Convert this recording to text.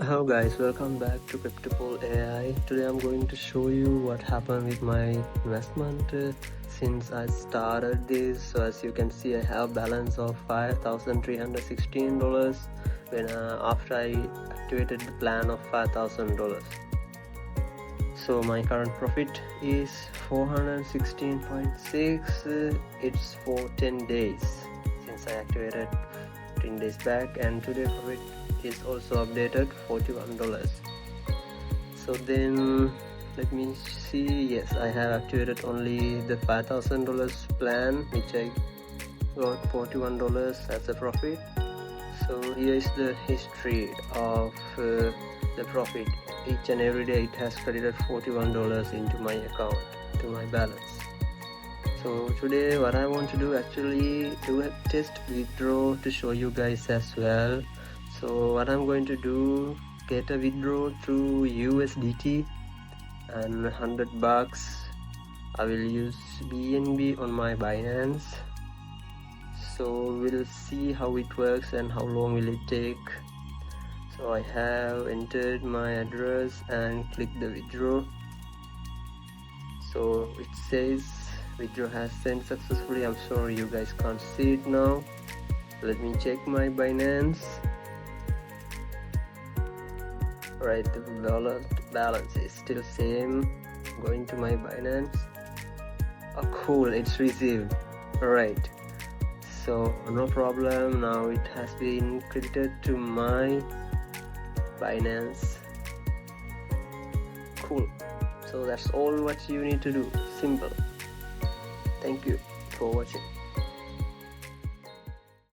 Hello guys, welcome back to CRYPTOPOOLAI. Today I'm going to show you what happened with my investment since I started this. So as you can see, I have balance of $5,316 when after I activated the plan of $5,000. So my current profit is 416.6. It's for 10 days since I activated 10 days back, and today profit is also updated $41. So then let me see. Yes, I have activated only the $5,000 plan, which I got $41 as a profit. So here is the history of the profit. Each and every day it has credited $41 into my account, to my balance. So today what I want to do, actually do a test withdraw to show you guys as well. So what I'm going to do, get a withdraw through USDT and $100. I will use BNB on my Binance. So we'll see how it works and how long will it take. So I have entered my address and click the withdraw. So it says withdraw has sent successfully. I'm sorry you guys can't see it now. Let me check my Binance. Right, the balance is still same. Going to my Binance. Oh cool, it's received. Alright, so no problem, now it has been credited to my Binance. Cool. So that's all what you need to do. Simple. Thank you for watching.